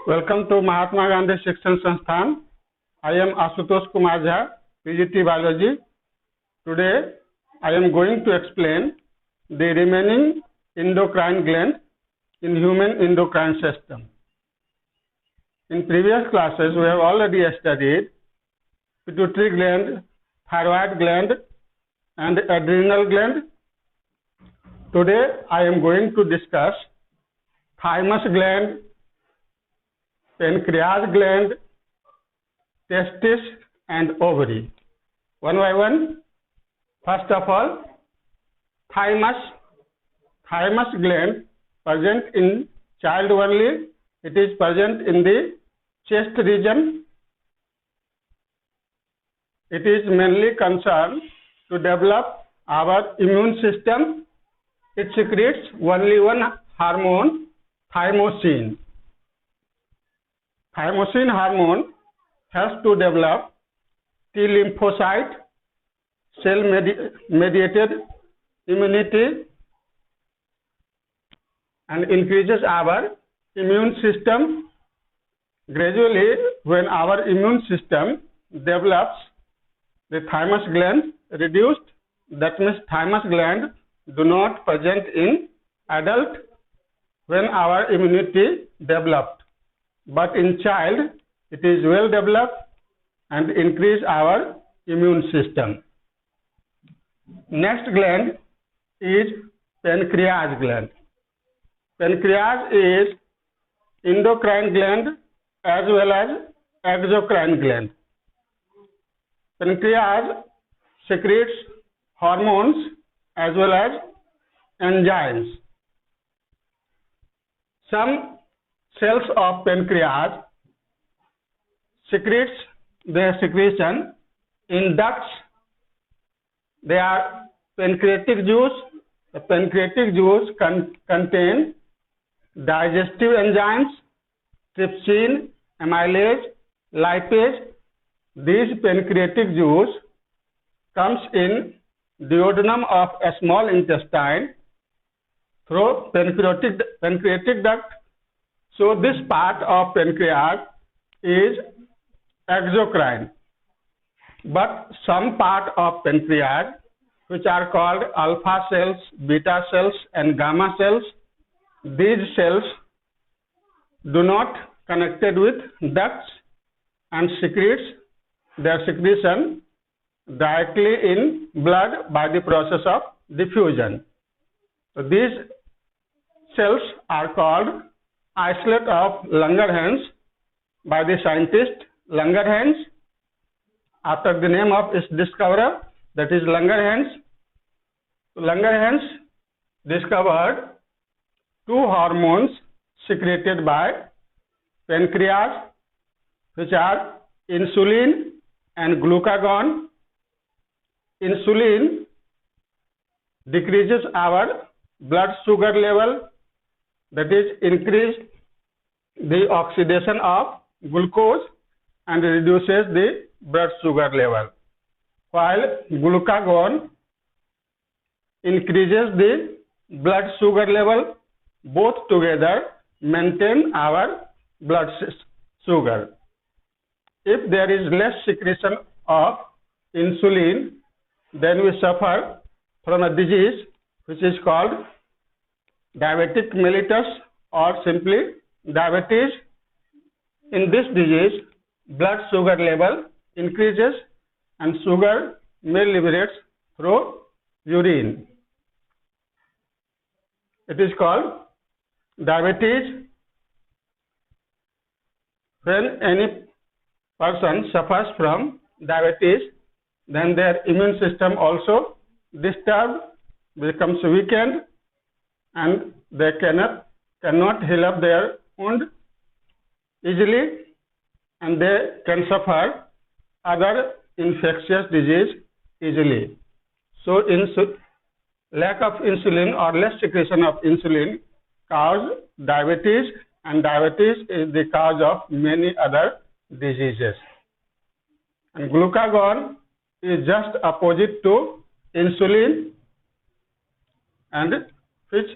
Welcome to Mahatma Gandhi Shikshan Sansthan. I am Ashutosh Kumar Jha, PGT Biology. Today I am going to explain the remaining endocrine glands in human endocrine system. In previous classes we have already studied pituitary gland, thyroid gland and adrenal gland. Today I am going to discuss thymus gland, pancreas gland, testis and ovary. One by one. First of all, thymus gland present in child only. It is present in the chest region. It is mainly concerned to develop our immune system. It secretes only one hormone, thymosin. Thymosin hormone helps to develop T lymphocyte, cell mediated immunity and increases our immune system. Gradually, when our immune system develops, the thymus gland reduced. That means thymus gland do not present in adult when our immunity developed. But in child, it is well developed and increase our immune system. Next gland is pancreas gland. Pancreas is endocrine gland as well as exocrine gland. Pancreas secretes hormones as well as enzymes. Some cells of pancreas secretes their secretion in ducts. They are pancreatic juice. The pancreatic juice contain digestive enzymes, trypsin, amylase, lipase. This pancreatic juice comes in duodenum of a small intestine through pancreatic duct. So this part of pancreas is exocrine. But some part of pancreas, which are called alpha cells, beta cells and gamma cells, these cells do not connected with ducts and secretes their secretion directly in blood by the process of diffusion. So these cells are called isolate of Langerhans by the scientist Langerhans, after the name of its discoverer, that is Langerhans. Langerhans discovered two hormones secreted by pancreas, which are insulin and glucagon. Insulin decreases our blood sugar level, that is increase the oxidation of glucose and reduces the blood sugar level, while glucagon increases the blood sugar level. Both together maintain our blood sugar. If there is less secretion of insulin, then we suffer from a disease which is called diabetic mellitus or simply diabetes. In this disease, blood sugar level increases and sugar may liberate through urine. It is called diabetes. When any person suffers from diabetes, then their immune system also disturbed, becomes weakened, and they cannot heal up their wound easily, and they can suffer other infectious disease easily. So lack of insulin or less secretion of insulin cause diabetes, and diabetes is the cause of many other diseases. And glucagon is just opposite to insulin, and which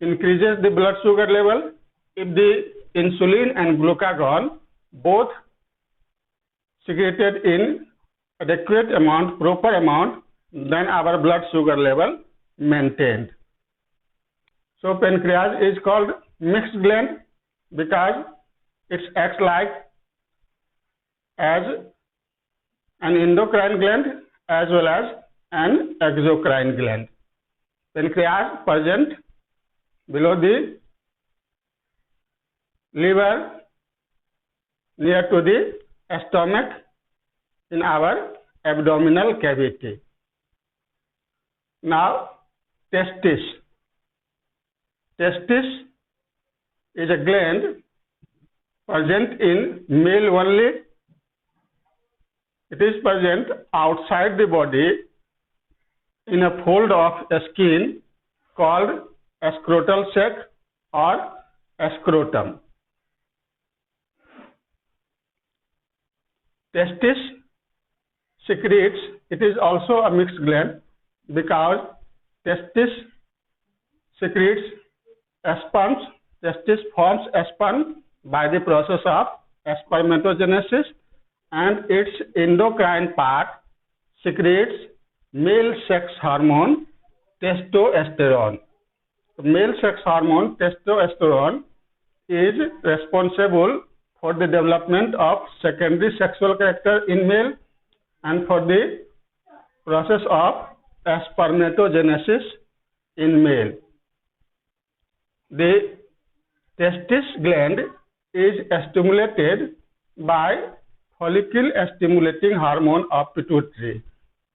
increases the blood sugar level. If the insulin and glucagon both secreted in adequate amount, proper amount, then our blood sugar level maintained. So pancreas is called mixed gland because it acts like as an endocrine gland as well as an exocrine gland. Pancreas present below the liver near to the stomach in our abdominal cavity. Now, testis. Testis is a gland present in male only. It is present outside the body in a fold of skin called scrotal sac or scrotum. Testis secretes, it is also a mixed gland because testis secretes sperms. Testis forms sperm by the process of spermatogenesis, and its endocrine part secretes male sex hormone testosterone. Male sex hormone testosterone is responsible for the development of secondary sexual character in male and for the process of spermatogenesis in male. The testis gland is stimulated by follicle stimulating hormone of pituitary.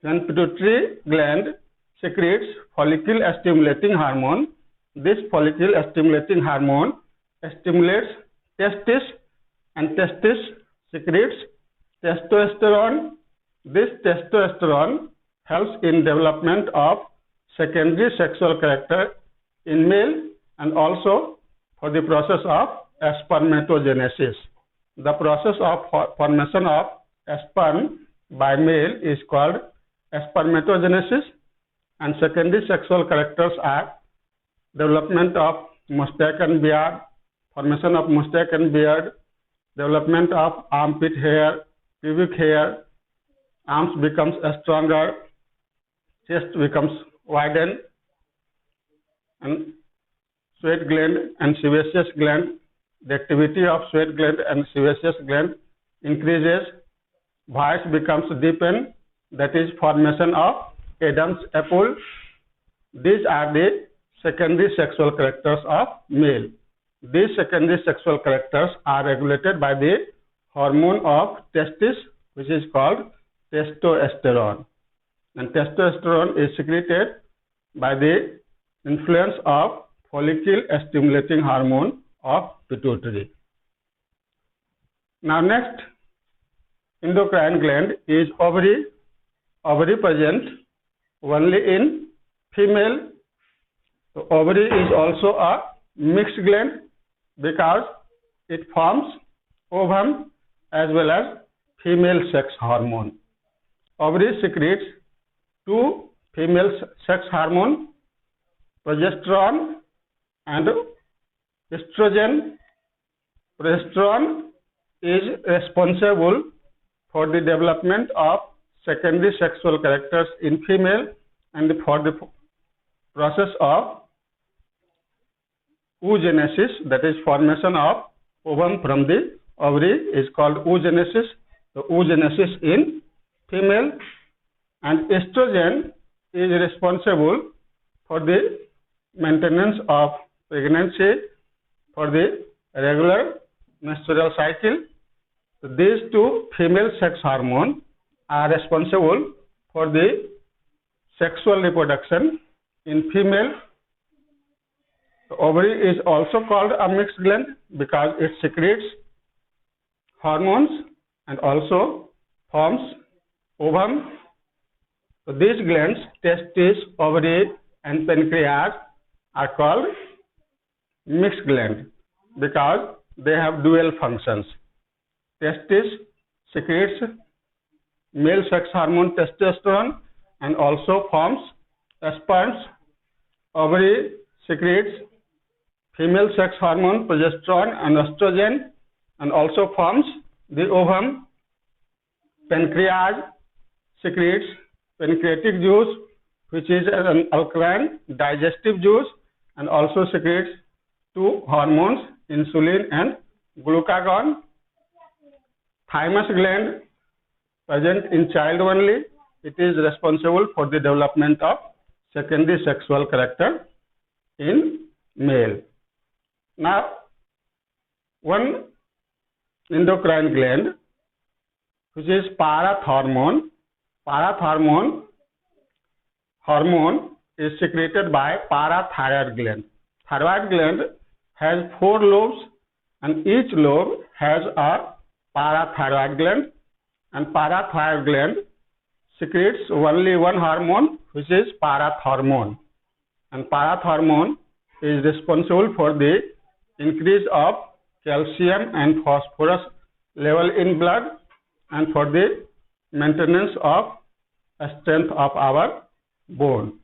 When pituitary gland secretes follicle stimulating hormone, this follicle stimulating hormone stimulates testis, and testis secretes testosterone. This testosterone helps in development of secondary sexual character in male and also for the process of spermatogenesis. The process of formation of sperm by male is called spermatogenesis, and secondary sexual characters are development of mustache and beard, formation of mustache and beard, development of armpit hair, pubic hair, arms becomes stronger, chest becomes widened, and sweat gland and sebaceous gland, the activity of sweat gland and sebaceous gland increases, voice becomes deepened, that is formation of Adam's apple. These are the secondary sexual characters of male. These secondary sexual characters are regulated by the hormone of testis, which is called testosterone. And testosterone is secreted by the influence of follicle stimulating hormone of pituitary. Now next endocrine gland is ovary. Ovary present only in female. So ovary is also a mixed gland because it forms ovum as well as female sex hormone. Ovary secretes two female sex hormone, progesterone and estrogen. Progesterone is responsible for the development of secondary sexual characters in female and for the process of oogenesis, that is formation of ovum from the ovary, is called oogenesis. The oogenesis in female, and estrogen is responsible for the maintenance of pregnancy, for the regular menstrual cycle. So these two female sex hormones are responsible for the sexual reproduction in female. The ovary is also called a mixed gland because it secretes hormones and also forms ovum. So these glands, testis, ovary and pancreas, are called mixed gland because they have dual functions. Testis secretes male sex hormone testosterone and also forms sperms. Ovary secretes female sex hormone progesterone and estrogen, and also forms the ovum. Pancreas secretes pancreatic juice, which is an alkaline digestive juice, and also secretes two hormones, insulin and glucagon. Thymus gland present in child only. It is responsible for the development of secondary sexual character in male. Now, one endocrine gland, which is parathormone. Parathormone hormone is secreted by parathyroid gland. Thyroid gland has 4 lobes, and each lobe has a parathyroid gland, and parathyroid gland secretes only one hormone, which is parathormone. And parathormone is responsible for the increase of calcium and phosphorus level in blood, and for the maintenance of strength of our bone.